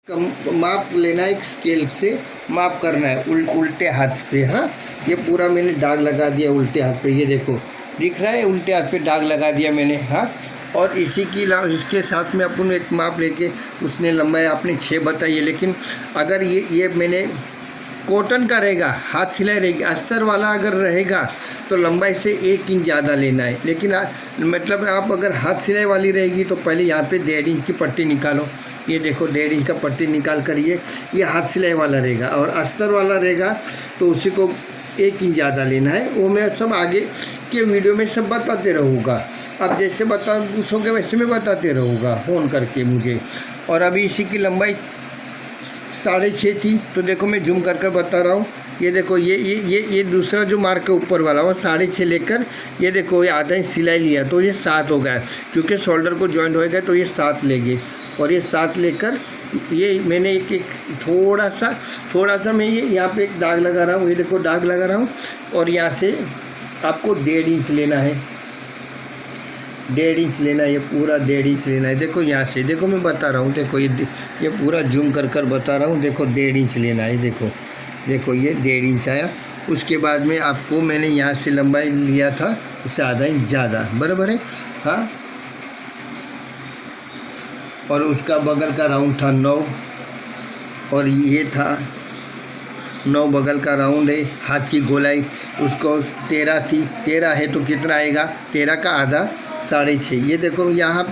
माप लेना है, एक स्केल से माप करना है उल्टे हाथ पे। हाँ, ये पूरा मैंने दाग लगा दिया उल्टे हाथ पे, ये देखो दिख रहा है, उल्टे हाथ पे दाग लगा दिया मैंने। हाँ, और इसके साथ में अपन एक माप लेके उसने लंबाई आपने 6 बताई है, लेकिन अगर ये मैंने कॉटन का रहेगा, हाथ सिलाई रहेगी, अस्तर वाला अगर रहेगा तो लंबाई से 1 इंच ज़्यादा लेना है। लेकिन मतलब आप अगर हाथ सिलाई वाली रहेगी तो पहले यहाँ पे 1.5 इंच की पट्टी निकालो। ये देखो 1.5 इंच का पट्टी निकाल कर ये हाथ सिलाई वाला रहेगा, और अस्तर वाला रहेगा तो उसी को 1 इंच ज़्यादा लेना है। वो मैं सब आगे के वीडियो में सब बताते रहूँगा। आप जैसे पूछोगे वैसे मैं बताते रहूँगा फ़ोन करके मुझे। और अभी इसी की लंबाई 6.5 थी, तो देखो मैं जूम कर बता रहा हूँ। ये देखो ये दूसरा जो मार्क है ऊपर वाला वो 6.5 लेकर, ये देखो ये आधा इंच सिलाई लिया तो ये 7 हो गया, क्योंकि शोल्डर को जॉइंट होएगा तो ये 7 लेंगे। और ये 7 लेकर ये मैंने एक थोड़ा सा मैं ये यहाँ पे एक दाग लगा रहा हूँ, ये देखो दाग लगा रहा हूँ। और यहाँ से आपको 1.5 इंच लेना है, 1.5 इंच लेना है, ये पूरा 1.5 इंच लेना है। देखो यहाँ से देखो मैं बता रहा हूँ, देखो ये पूरा जूम कर बता रहा हूँ। देखो 1.5 इंच लेना है, देखो ये 1.5 इंच आया। उसके बाद में आपको मैंने यहाँ से लंबाई लिया था उससे आधा इंच ज़्यादा, बराबर है। हाँ, और उसका बगल का राउंड था 9, और ये था 9 बगल का राउंड है। हाथ की गोलाई उसको 13 थी, 13 है तो कितना आएगा, 13 का आधा 6.5। ये देखो यहाँ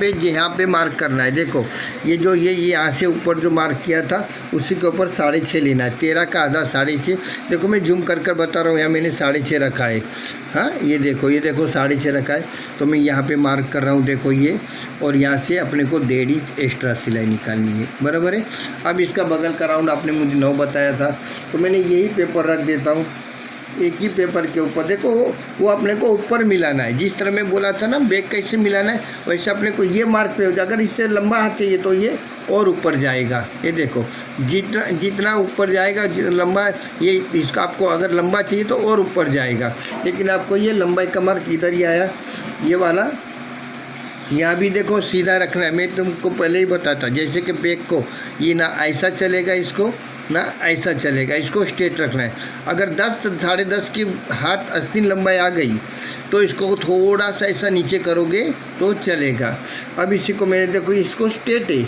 पे मार्क करना है। देखो ये यहाँ से ऊपर जो मार्क किया था उसी के ऊपर 6.5 लेना है, 13 का आधा 6.5। देखो मैं जूम कर बता रहा हूँ, यहाँ मैंने 6.5 रखा है। हाँ, ये देखो 6.5 रखा है, तो मैं यहाँ पे मार्क कर रहा हूँ। देखो ये, और यहाँ से अपने को 1.5 इंच एक्स्ट्रा सिलाई निकालनी है, बराबर है। अब इसका बगल का राउंड आपने मुझे 9 बताया था, तो मैंने यही पेपर रख देता हूँ एक ही पेपर के ऊपर। देखो वो अपने को ऊपर मिलाना है, जिस तरह मैं बोला था ना बैक कैसे मिलाना है, वैसे अपने को ये मार्क पे हो जाए। अगर इससे लंबा हाथ चाहिए तो ये और ऊपर जाएगा। ये देखो जितना ऊपर जाएगा लंबा, ये इसका आपको अगर लंबा चाहिए तो और ऊपर जाएगा। लेकिन आपको ये लंबाई का मार्क इधर ही आया, ये वाला। यहाँ भी देखो सीधा रखना है, मैं तुमको पहले ही बताता। जैसे कि बैक को ये ना ऐसा चलेगा, इसको ना ऐसा चलेगा, इसको स्ट्रेट रखना है। अगर 10 साढ़े 10 की हाथ आस्तीन लंबाई आ गई तो इसको थोड़ा सा ऐसा नीचे करोगे तो चलेगा। अब इसी को मैंने देखो इसको स्ट्रेट है,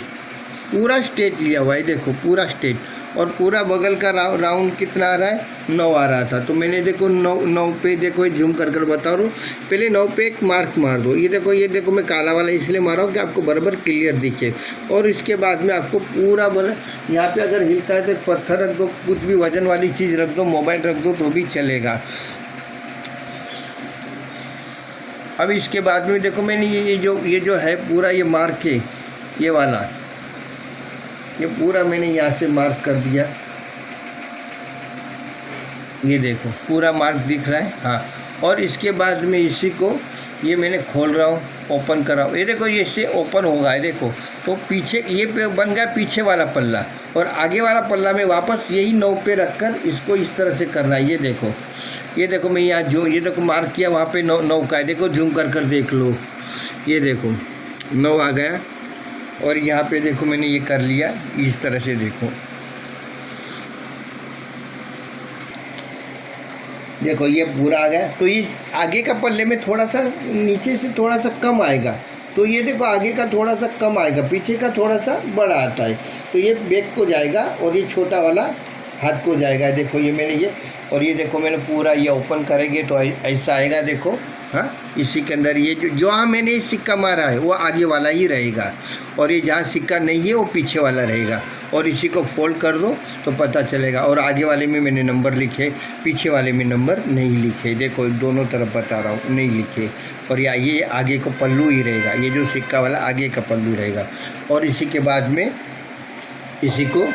पूरा स्ट्रेट लिया हुआ है, देखो पूरा स्ट्रेट। और पूरा बगल का राउंड कितना आ रहा है, 9 आ रहा था। तो मैंने देखो 9 पे देखो जूम कर बता रहा हूँ। पहले 9 पे एक मार्क मार दो। ये देखो मैं काला वाला इसलिए मारा हूँ कि आपको बराबर क्लियर दिखे। और इसके बाद में आपको पूरा बोला, यहाँ पे अगर हिलता है तो एक पत्थर रख दो, कुछ भी वजन वाली चीज़ रख दो, मोबाइल रख दो तो भी चलेगा। अब इसके बाद में देखो मैंने ये जो है पूरा ये मार्क है, ये वाला ये पूरा मैंने यहाँ से मार्क कर दिया। ये देखो पूरा मार्क दिख रहा है। हाँ, और इसके बाद में इसी को ये मैंने खोल रहा हूँ, ओपन कर रहा हूँ। ये देखो ये इससे ओपन होगा, ये देखो। तो पीछे ये बन गया पीछे वाला पल्ला, और आगे वाला पल्ला में वापस यही 9 पे रखकर इसको इस तरह से करना है। ये देखो मैं यहाँ जो ये देखो मार्क किया वहाँ पे 9 का है। देखो जूम कर देख लो, ये देखो 9 आ गया। और यहाँ पे देखो मैंने ये कर लिया इस तरह से, देखो ये पूरा आ गया। तो इस आगे का पल्ले में थोड़ा सा नीचे से थोड़ा सा कम आएगा, तो ये देखो आगे का थोड़ा सा कम आएगा, पीछे का थोड़ा सा बड़ा आता है। तो ये बैक को जाएगा और ये छोटा वाला हाथ को जाएगा। देखो ये मैंने ये, और ये देखो मैंने पूरा ये ओपन करेंगे तो ऐसा आएगा। देखो हाँ, इसी के अंदर ये जो मैंने सिक्का मारा है वो आगे वाला ही रहेगा, और ये जहाँ सिक्का नहीं है वो पीछे वाला रहेगा। और इसी को फोल्ड कर दो तो पता चलेगा। और आगे वाले में मैंने नंबर लिखे, पीछे वाले में नंबर नहीं लिखे। देखो दोनों तरफ बता रहा हूँ, नहीं लिखे। और ये आगे को पल्लू ही रहेगा, ये जो सिक्का वाला आगे का पल्लू रहेगा। और इसी के बाद में इसी को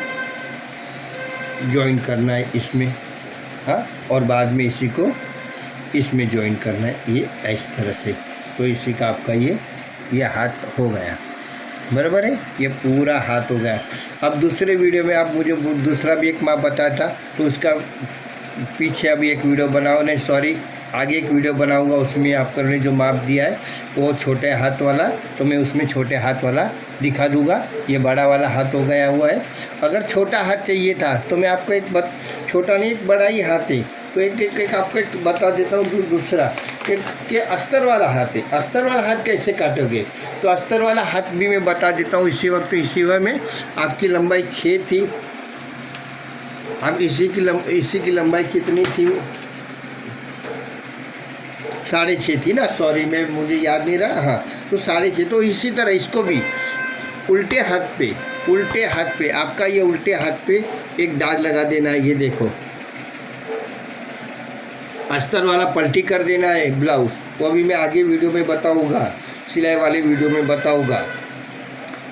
ज्वाइन करना है इसमें। हाँ, और बाद में इसी को इसमें ज्वाइन करना है, ये इस तरह से। तो इसी का आपका ये हाथ हो गया, बराबर है। ये पूरा हाथ हो गया। अब दूसरे वीडियो में आप मुझे दूसरा भी एक माप बताया था, तो उसका पीछे अभी एक वीडियो बनाओ, नहीं सॉरी आगे एक वीडियो बनाऊंगा, उसमें आपको जो माप दिया है वो छोटे हाथ वाला, तो मैं उसमें छोटे हाथ वाला दिखा दूंगा। ये बड़ा वाला हाथ हो गया हुआ है। अगर छोटा हाथ चाहिए था तो मैं आपको छोटा नहीं, एक बड़ा ही हाथ है, तो एक आपको एक बता देता हूँ। दूसरा एक के अस्तर वाला हाथ है। अस्तर वाला हाथ कैसे काटोगे, तो अस्तर वाला हाथ भी मैं बता देता हूँ इसी वक्त। इसी वक्त में आपकी लंबाई 6 थी, हम इसी की लंबाई कितनी थी, 6.5 थी ना, सॉरी मैं मुझे याद नहीं रहा। हाँ, तो 6.5। तो इसी तरह इसको भी उल्टे हाथ पे आपका ये उल्टे हाथ पे एक दाग लगा देना है। ये देखो, अस्तर वाला पलटी कर देना है ब्लाउज़, वो अभी मैं आगे वीडियो में बताऊंगा, सिलाई वाले वीडियो में बताऊंगा।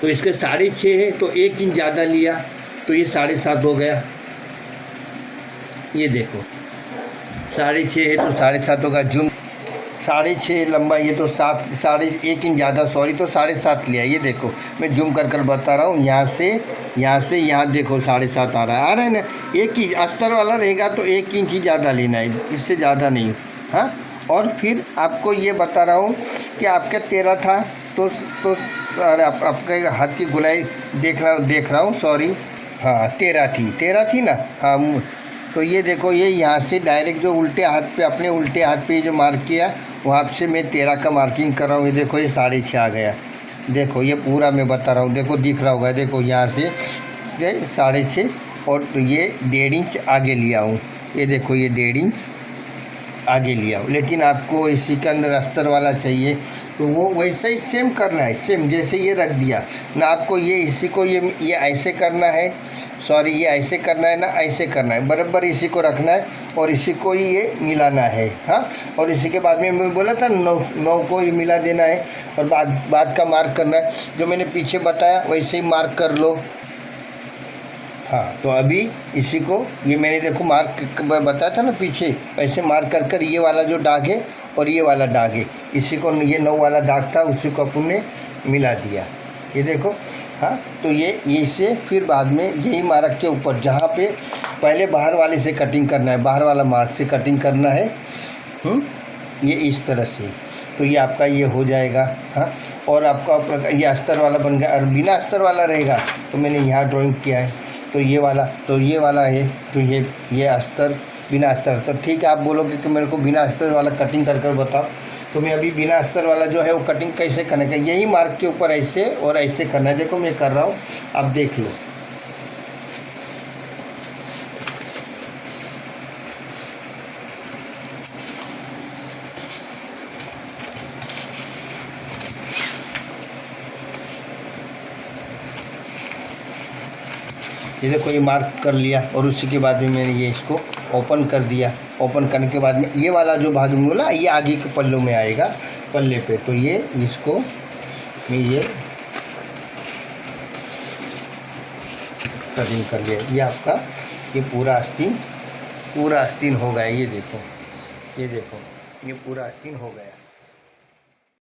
तो इसके 6.5 है तो 1 इंच ज़्यादा लिया तो ये 7.5 हो गया। ये देखो 6.5 है तो 7.5 होगा। जूम 6.5 लंबा, ये तो 1 इंच ज़्यादा, सॉरी, तो 7.5 लिया। ये देखो मैं जूम कर बता रहा हूँ, यहाँ से यहाँ देखो 7.5 आ रहा है ना। 1 इंच अस्तर वाला रहेगा तो 1 इंच ही ज़्यादा लेना है, इससे ज़्यादा नहीं। हाँ, और फिर आपको ये बता रहा हूँ कि आपका 13 था तो अरे आपके हाथ की गुलाई देख रहा हूँ, सॉरी, हाँ 13 थी ना। हाँ, तो ये देखो, ये यहाँ से डायरेक्ट जो उल्टे हाथ पे, अपने उल्टे हाथ पे जो मार्क किया वहाँ से मैं 13 का मार्किंग कर रहा हूँ। ये देखो ये 6.5 आ गया। देखो ये पूरा मैं बता रहा हूँ, देखो दिख रहा होगा। देखो यहाँ से 6.5 और तो ये 1.5 इंच आगे लिया हूँ। ये देखो ये 1.5 इंच आगे लिया हूँ। लेकिन आपको इसी के अंदर अस्तर वाला चाहिए तो वो वैसा ही सेम करना है, सेम जैसे ये रख दिया ना। आपको ये इसी को ये ऐसे करना है, सॉरी ये ऐसे करना है ना, ऐसे करना है, बराबर इसी को रखना है और इसी को ही ये मिलाना है। हाँ, और इसी के बाद में मैं बोला था 9 को ही मिला देना है और बाद का मार्क करना है। जो मैंने पीछे बताया वैसे ही मार्क कर लो। हाँ, तो अभी इसी को ये मैंने देखो मार्क बताया था ना पीछे, वैसे मार्क कर ये वाला जो दाग है और ये वाला दाग है, इसी को ये 9 वाला दाग था उसी को अपन ने मिला दिया। ये देखो, हाँ, तो ये से फिर बाद में यही मार्क के ऊपर जहाँ पे पहले बाहर वाले से कटिंग करना है, बाहर वाला मार्क से कटिंग करना है। ये इस तरह से, तो ये आपका ये हो जाएगा। हाँ, और आपका ये अस्तर वाला बन गया। और बिना अस्तर वाला रहेगा तो मैंने यहाँ ड्राइंग किया है, तो ये वाला है, तो ये अस्तर, बिना अस्तर। तो ठीक है, आप बोलोगे कि मेरे को बिना अस्तर वाला कटिंग कर बताओ, तो मैं अभी बिना अस्तर वाला जो है वो कटिंग कैसे करने का, यही मार्क के ऊपर ऐसे और ऐसे करना है। देखो मैं कर रहा हूँ, आप देख लो। ये देखो ये मार्क कर लिया और उसी के बाद में मैंने ये इसको ओपन कर दिया। ओपन करने के बाद में ये वाला जो भाग में बोला ये आगे के पल्लों में आएगा, पल्ले पे। तो ये इसको मैं ये कटिंग कर लिया। ये आपका ये पूरा आस्तीन हो गया। ये देखो ये पूरा आस्तीन हो गया।